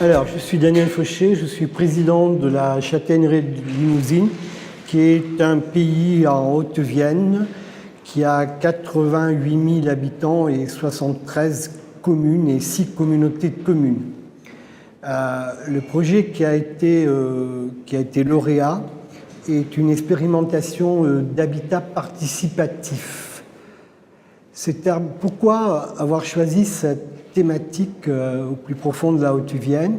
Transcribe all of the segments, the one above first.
Alors, je suis Daniel Fauché, je suis président de la châtaigneraie de Limousine, qui est un pays en Haute-Vienne, qui a 88 000 habitants et 73 communes et 6 communautés de communes. Le projet qui a été lauréat est une expérimentation d'habitat participatif. Pourquoi avoir choisi cette thématique au plus profond de la Haute-Vienne?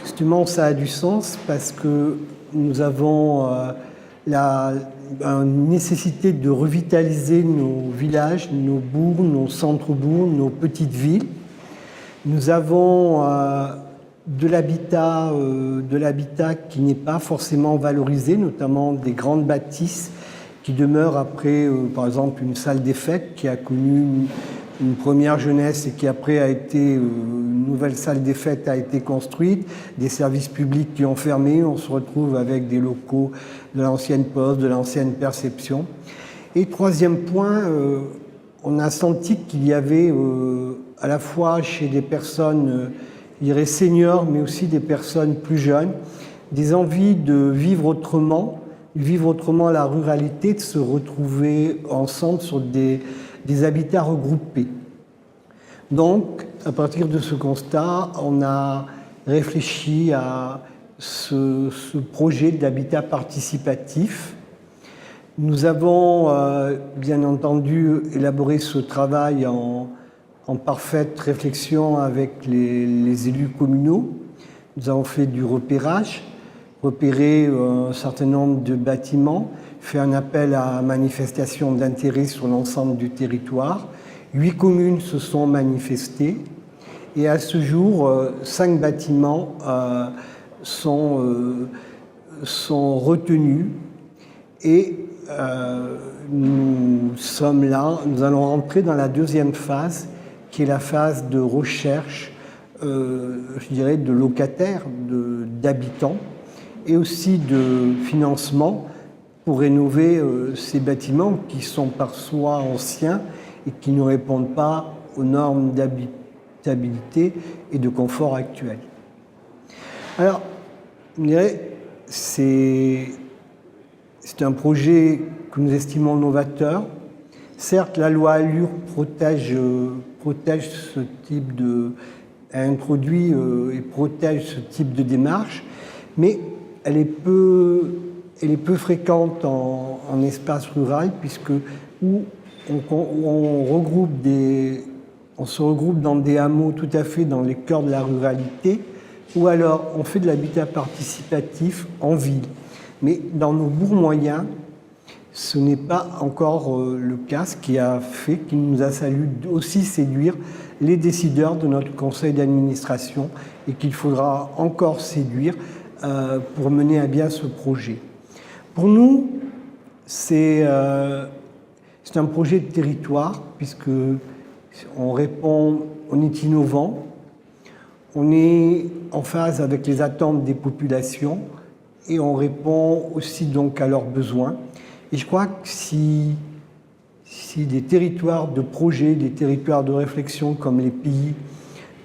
Justement, ça a du sens parce que nous avons la nécessité de revitaliser nos villages, nos bourgs, nos centres-bourgs, nos petites villes. Nous avons de l'habitat qui n'est pas forcément valorisé, notamment des grandes bâtisses qui demeurent après, par exemple, une salle des fêtes qui a connu une première jeunesse et qui après a été, une nouvelle salle des fêtes a été construite, des services publics qui ont fermé, on se retrouve avec des locaux de l'ancienne poste, de l'ancienne perception. Et troisième point, on a senti qu'il y avait à la fois chez des personnes, je dirais seniors, mais aussi des personnes plus jeunes, des envies de vivre autrement la ruralité, de se retrouver ensemble sur des habitats regroupés. Donc, à partir de ce constat, on a réfléchi à ce projet d'habitat participatif. Nous avons, bien entendu, élaboré ce travail en parfaite réflexion avec les élus communaux. Nous avons fait du repérage, repéré un certain nombre de bâtiments, fait un appel à manifestation d'intérêt sur l'ensemble du territoire. 8 communes se sont manifestées et à ce jour, 5 bâtiments sont retenus et nous sommes là, nous allons rentrer dans la deuxième phase qui est la phase de recherche, je dirais, de locataires, d'habitants et aussi de financement pour rénover ces bâtiments qui sont parfois anciens et qui ne répondent pas aux normes d'habitabilité et de confort actuels. Alors, je dirais, c'est un projet que nous estimons novateur. Certes, la loi ALUR protège ce type introduit et protège ce type de démarche, mais elle est peu fréquente en espace rural, puisque on se regroupe dans des hameaux tout à fait dans les cœurs de la ruralité, ou alors on fait de l'habitat participatif en ville. Mais dans nos bourgs moyens, ce n'est pas encore le cas, ce qui nous a fallu aussi séduire les décideurs de notre conseil d'administration et qu'il faudra encore séduire pour mener à bien ce projet. Pour nous, c'est un projet de territoire, puisque on est innovant, on est en phase avec les attentes des populations et on répond aussi donc à leurs besoins. Et je crois que si des territoires de projet, des territoires de réflexion comme les pays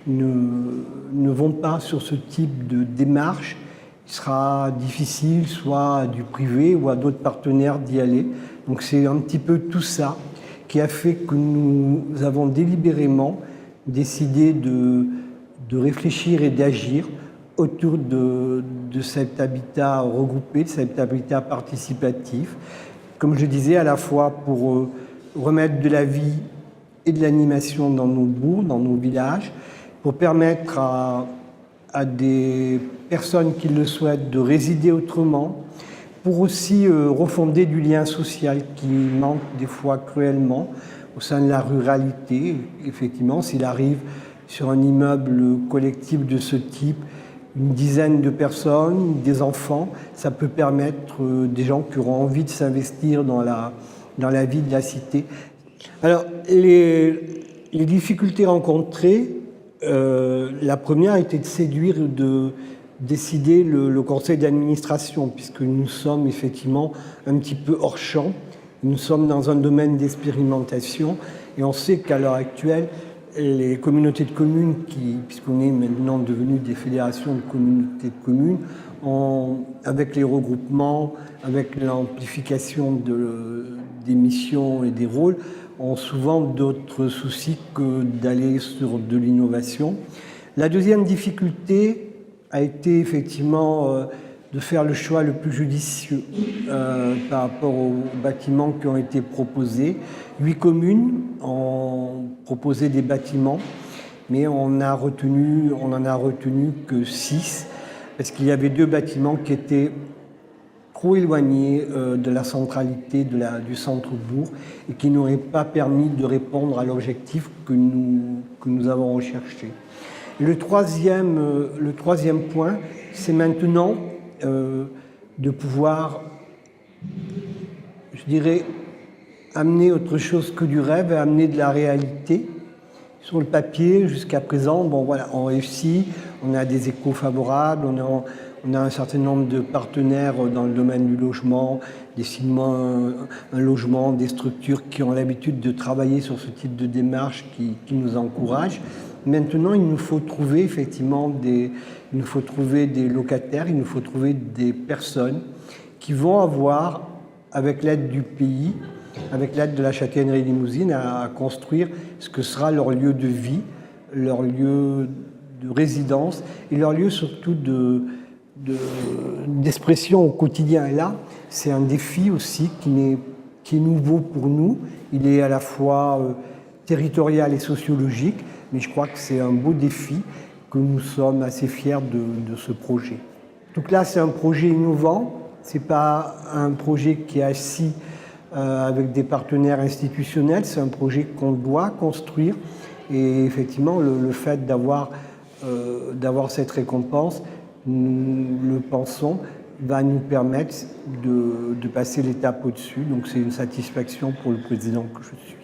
ne vont pas sur ce type de démarche, il sera difficile, soit à du privé ou à d'autres partenaires d'y aller. Donc c'est un petit peu tout ça qui a fait que nous avons délibérément décidé de réfléchir et d'agir autour de cet habitat regroupé, de cet habitat participatif. Comme je disais, à la fois pour remettre de la vie et de l'animation dans nos bourgs, dans nos villages, pour permettre à des personnes qui le souhaitent de résider autrement, pour aussi refonder du lien social qui manque des fois cruellement au sein de la ruralité. Effectivement, s'il arrive sur un immeuble collectif de ce type, une dizaine de personnes, des enfants, ça peut permettre des gens qui auront envie de s'investir dans la vie de la cité. Alors, les difficultés rencontrées, la première était de séduire, de décider le conseil d'administration, puisque nous sommes effectivement un petit peu hors champ. Nous sommes dans un domaine d'expérimentation et on sait qu'à l'heure actuelle, les communautés de communes, puisqu'on est maintenant devenu des fédérations de communautés de communes, avec les regroupements, avec l'amplification des missions et des rôles, ont souvent d'autres soucis que d'aller sur de l'innovation. La deuxième difficulté a été effectivement de faire le choix le plus judicieux par rapport aux bâtiments qui ont été proposés. 8 communes ont proposé des bâtiments, mais on n'en a retenu que 6, parce qu'il y avait 2 bâtiments qui étaient trop éloignés de la centralité du centre-bourg et qui n'auraient pas permis de répondre à l'objectif que nous avons recherché. Le troisième point, c'est maintenant de pouvoir, je dirais, amener autre chose que du rêve, amener de la réalité. Sur le papier, jusqu'à présent, bon voilà, on réussit, on a des échos favorables, on a un certain nombre de partenaires dans le domaine du logement, des ciments, un logement, des structures qui ont l'habitude de travailler sur ce type de démarche qui nous encouragent. Maintenant, il nous faut trouver effectivement des locataires, il nous faut trouver des personnes qui vont avoir, avec l'aide du pays, avec l'aide de la châtaigneraie Limousine, à construire ce que sera leur lieu de vie, leur lieu de résidence et leur lieu surtout d'expression au quotidien. Et là, c'est un défi aussi qui est nouveau pour nous. Il est à la fois territorial et sociologique, mais je crois que c'est un beau défi que nous sommes assez fiers de ce projet. Donc là, c'est un projet innovant, c'est pas un projet qui est assis avec des partenaires institutionnels, c'est un projet qu'on doit construire et effectivement le fait d'avoir cette récompense, nous le pensons, va nous permettre de passer l'étape au-dessus. Donc c'est une satisfaction pour le président que je suis.